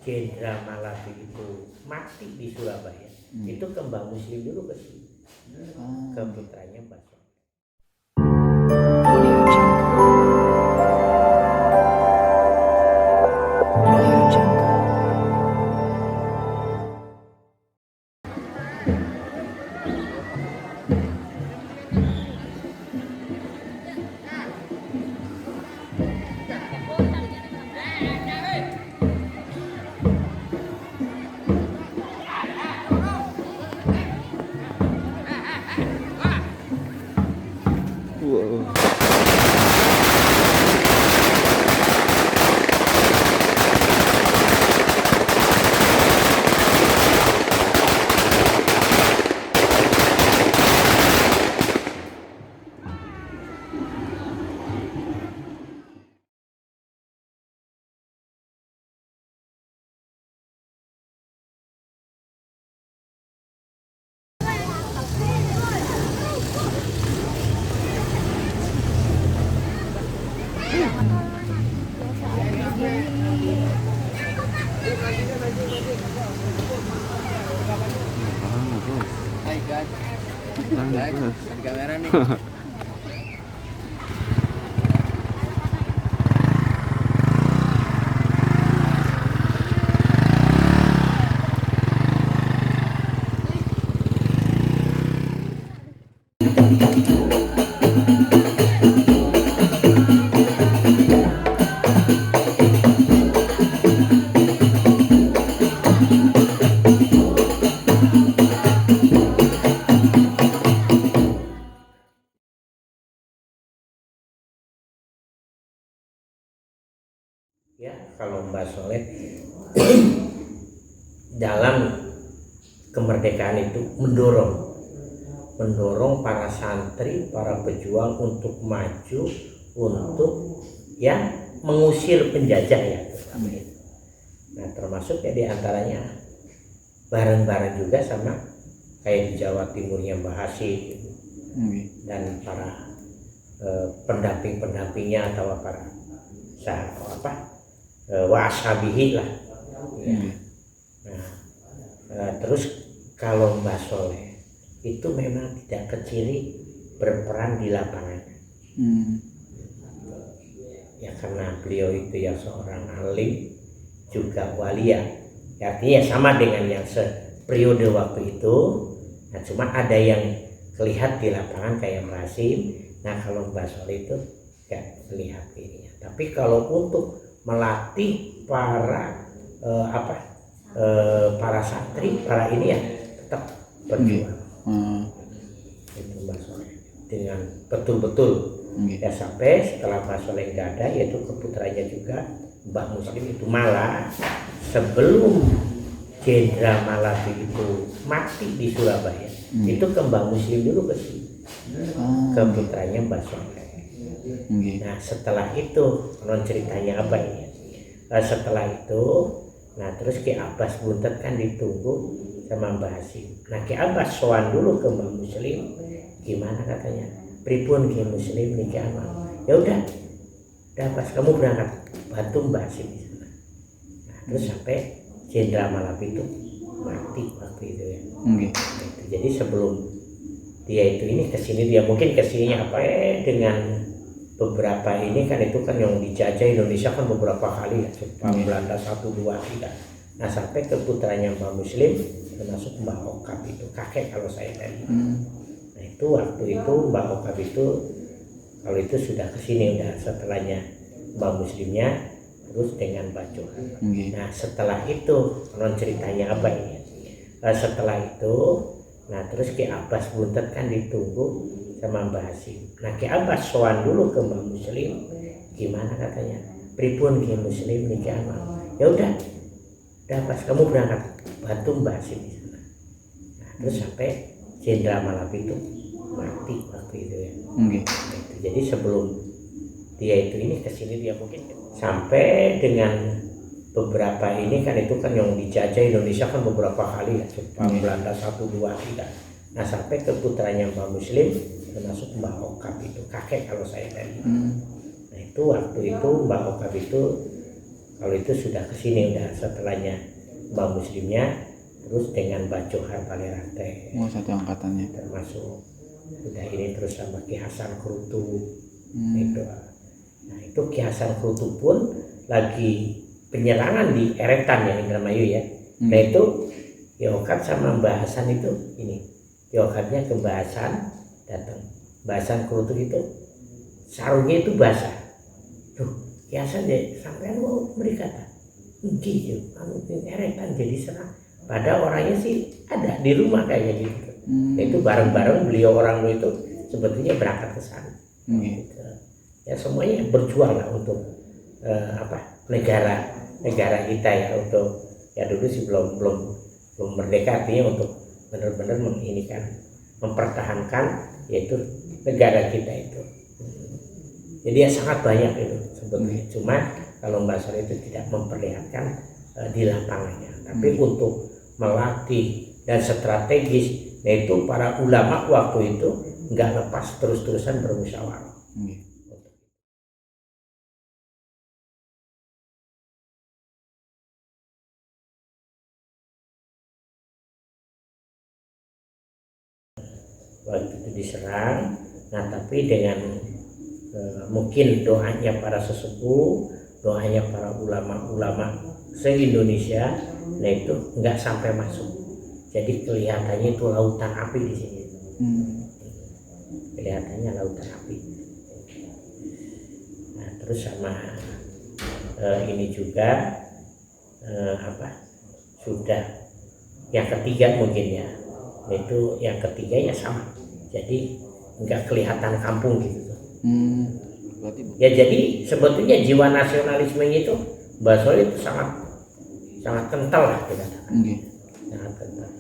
Jenderal Malabi itu mati di Surabaya, itu ke Mbah Muslim dulu ke sini, ke putranya Mbah Soleh. Hai guys, di kamera nih. Ya, kalau Mbah Soleh dalam kemerdekaan itu mendorong para santri, para pejuang untuk maju, untuk ya mengusir penjajah ya. Nah, termasuk ya diantaranya bareng-bareng juga sama kayak di Jawa Timurnya Mbah Hasyim dan para pendamping-pendampingnya atau para washabihi lah ya. Nah, terus kalau Mbah Soleh itu memang tidak kecili berperan di lapangan ya, karena beliau itu ya seorang alim juga walia ya, artinya sama dengan yang seperiode waktu itu. Nah, cuma ada yang kelihatan di lapangan kayak Mbah Hasyim. Nah, kalau Mbah Soleh itu gak terlihat ininya. Tapi kalau untuk melatih para para santri, para ini ya tetap berjuang. Itu Mbah Soleh dengan betul-betul ya, sampai setelah Mbah Soleh nggak ada, yaitu keputranya juga Mbah Muslim itu malah sebelum Jenderal Malabi itu mati di Surabaya, itu ke Mbah Muslim dulu ke sini, ke putranya Mbah Soleh. Nah, setelah itu non ceritanya apa ini? Setelah itu, nah terus Ki Abbas Buntet kan ditunggu sama Mbah Hasyim. Nah, Ki Abbas sowan dulu ke Mbah Muslim, gimana katanya? Pripun Ki Muslim niki amal? Ya udah pas kamu berangkat bantu Mbah Hasyim di sana. Nah, terus sampai Jenderal Malabi itu mati waktu itu ya. Jadi sebelum dia itu ini kesini, dia mungkin kesininya apa dengan beberapa ini kan, itu kan yang dijajah Indonesia kan beberapa kali ya, Jepang, Belanda 1, 2, 3. Nah, sampai ke putranya Mbah Muslim termasuk Mbah Okab itu kakek kalau saya tadi. Nah, itu waktu itu Mbah Okab itu kalau itu sudah kesini, udah setelahnya Mbah Muslimnya terus dengan Mbah Johan. Nah, setelah itu non ceritanya apa ini? Setelah itu, nah terus Ki Abbas Buntet kan ditunggu sama Mbah Hasyim. Nah, Ki Abbas sowan dulu ke Mbah Muslim, gimana katanya? Pripun Ki Muslim niki amal? Ya udah pas kamu berangkat bantu Mbah Hasyim di sana. Nah, terus sampai Jenderal Malabi itu mati waktu itu ya. Jadi sebelum dia itu ini kesini, dia mungkin sampai dengan beberapa ini kan, itu kan yang dijajah Indonesia kan beberapa kali ya, Jepang, Belanda 1, 2, 3. Nah, sampai ke putranya Mbah Muslim termasuk Mbah Okab itu kakek kalau saya tadi. Nah, itu waktu itu Mbah Okab itu Kalau itu sudah kesini, udah setelahnya Mbah Muslimnya, terus dengan Mbah Johar Palerate. Oh, satu angkatannya. Termasuk udah ini terus sama Ki Hasan Krutu. Itu. Nah itu Ki Hasan Krutu pun lagi penyerangan di Eretan ya, Indramayu ya. Nah itu Yokat sama Mbah Hasan itu ini. Yokatnya ke Mbah Hasan datang. Mbah Hasan Krutu itu sarungnya itu basah. Tuh, Ki Hasan deh sampai mau berkata, gitu, kamu Eretan jadi serang. Padahal orangnya sih ada di rumah kayak gitu. Nah, itu bareng-bareng beliau orang itu sebetulnya berangkat ke sana. Gitu. Ya semuanya berjuang lah untuk negara kita ya, untuk ya dulu sih belum merdeka, artinya untuk benar-benar mempertahankan yaitu negara kita itu. Jadi ya sangat banyak itu sebetulnya. Cuma kalau Mbah Soleh itu tidak memperlihatkan di lapangannya, tapi untuk melatih dan strategis. Nah itu para ulama waktu itu nggak lepas terus-terusan bermusyawarah. Waktu itu diserang, nah tapi dengan mungkin doanya para sesepuh, doanya para ulama-ulama se-Indonesia, nah itu nggak sampai masuk. Jadi kelihatannya itu lautan api di sini. Kelihatannya lautan api. Nah terus sama ini juga sudah yang ketiga mungkin ya. Itu yang ketiga ya sama. Jadi nggak kelihatan kampung gitu. Ya jadi sebetulnya jiwa nasionalisme itu Mbah Soleh itu sangat kental lah dikatakan. Sangat kental.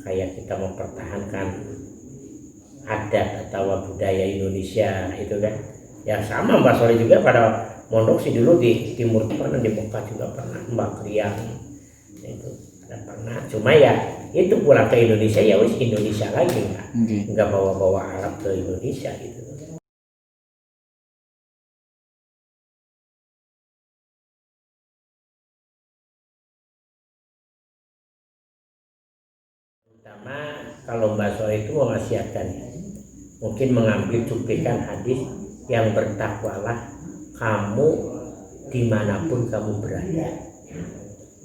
Kayak kita mempertahankan adat atau budaya Indonesia itu kan. Ya sama Mbah Soleh juga pada mondok sih dulu di Timur Tengah, di Mekah juga pernah, Mbah Kriang itu ada pernah. Cuma ya itu pulang ke Indonesia ya wis Indonesia lagi nggak bawa Arab ke Indonesia gitu. Pertama kalau Mbah Soleh itu mewasiatkannya, mungkin mengambil cuplikan hadis yang bertakwalah kamu dimanapun kamu berada,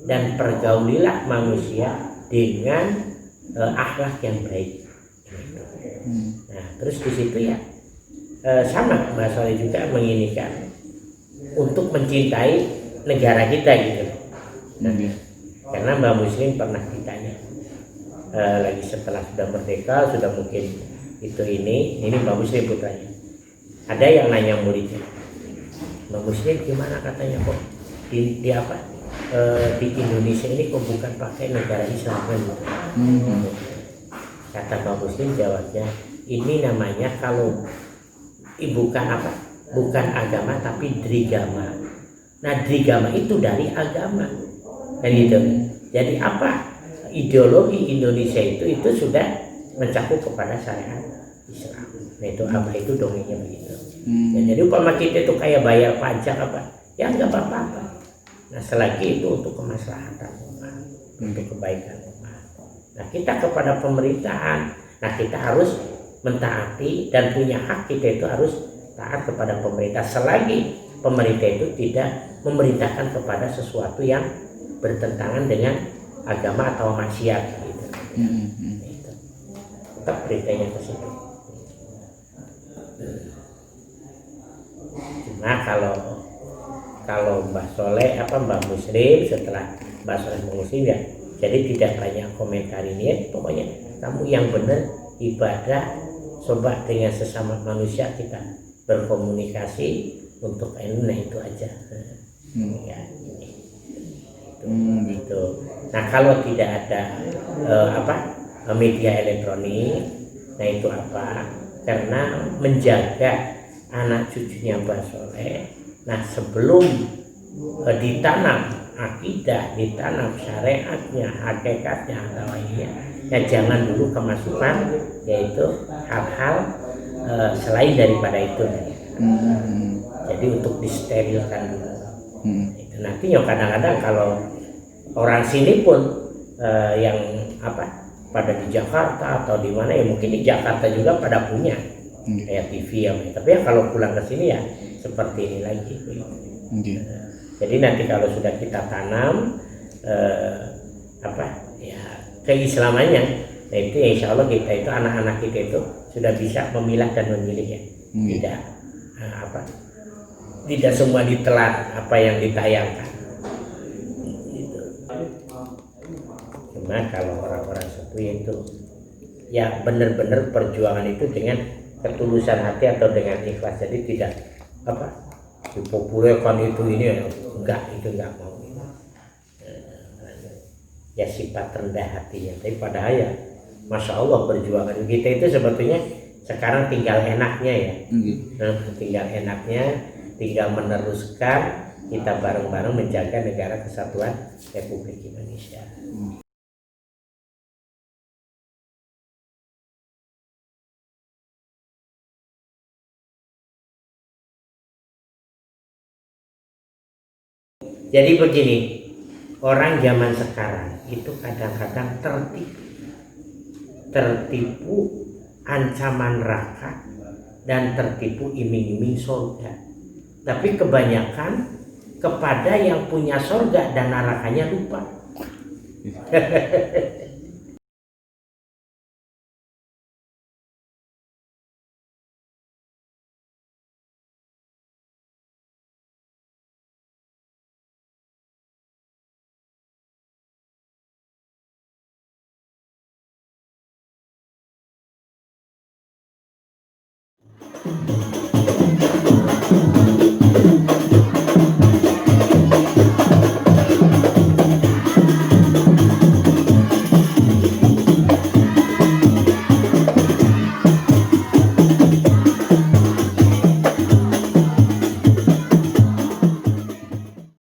dan pergaulilah manusia dengan akhlak yang baik. Nah terus di situ ya sama Mbah Soleh juga menginginkan untuk mencintai negara kita gitu. Karena Mbah Muslim pernah ditanya lagi setelah sudah merdeka, sudah mungkin ini Mbah Muslim putranya, ada yang nanya muridnya, Mbah Muslim gimana katanya kok di Indonesia ini kok bukan pakai negara Islam kan gitu. Kata Mbah Muslim jawabnya, ini namanya kalau bukan agama tapi drigama. Nah drigama itu dari agama kan gitu. Jadi ideologi Indonesia itu sudah mencakup kepada syariat Islam. Nah itu itu dongengnya begitu. Ya, jadi umpama kita itu kayak bayar pajak ya nggak apa-apa. Nah selagi itu untuk kemaslahatan umat, untuk kebaikan umat. Nah kita kepada pemerintahan, nah kita harus mentaati dan punya hak, kita itu harus taat kepada pemerintah selagi pemerintah itu tidak memerintahkan kepada sesuatu yang bertentangan dengan agama atau maksiat gitu. Itu. Tetap beritanya ke situ. Cuma kalau Mbah Soleh Mbah Muslim, setelah Mbah Soleh Muslim ya, jadi tidak banyak komentar ini ya, pokoknya kamu yang benar ibadah, coba dengan sesama manusia kita berkomunikasi untuk itu aja. Ya, gitu. Nah kalau tidak ada media elektronik, nah itu karena menjaga anak cucunya Mbah Soleh. Nah sebelum ditanam akidah, ditanam syariatnya, hakikatnya atau ini ya jangan dulu kemasukan yaitu hal-hal selain daripada itu. Jadi untuk disterilkan dulu. Itu nantinya kadang-kadang kalau orang sini pun yang pada di Jakarta atau di mana ya, mungkin di Jakarta juga pada punya kayak TV ya. Tapi ya kalau pulang ke sini ya seperti ini lagi. Jadi nanti kalau sudah kita tanam ya keislamannya, nah itu ya insya Allah kita itu anak-anak kita itu sudah bisa memilah dan memilih ya. Tidak semua ditelan apa yang ditayangkan. Gitu. Cuma kalau orang-orang sepuh itu ya benar-benar perjuangan itu dengan ketulusan hati atau dengan ikhlas. Jadi tidak dipopulerkan itu ini itu enggak mau. Ya sifat rendah hatinya. Tapi padahal ya Masya Allah perjuangan kita itu sebetulnya sekarang tinggal enaknya ya. Tinggal enaknya, tinggal meneruskan kita bareng-bareng menjaga negara kesatuan Republik Indonesia. Jadi begini, orang zaman sekarang itu kadang-kadang tertipu ancaman neraka dan tertipu iming-iming surga. Tapi kebanyakan kepada yang punya surga dan nerakanya lupa.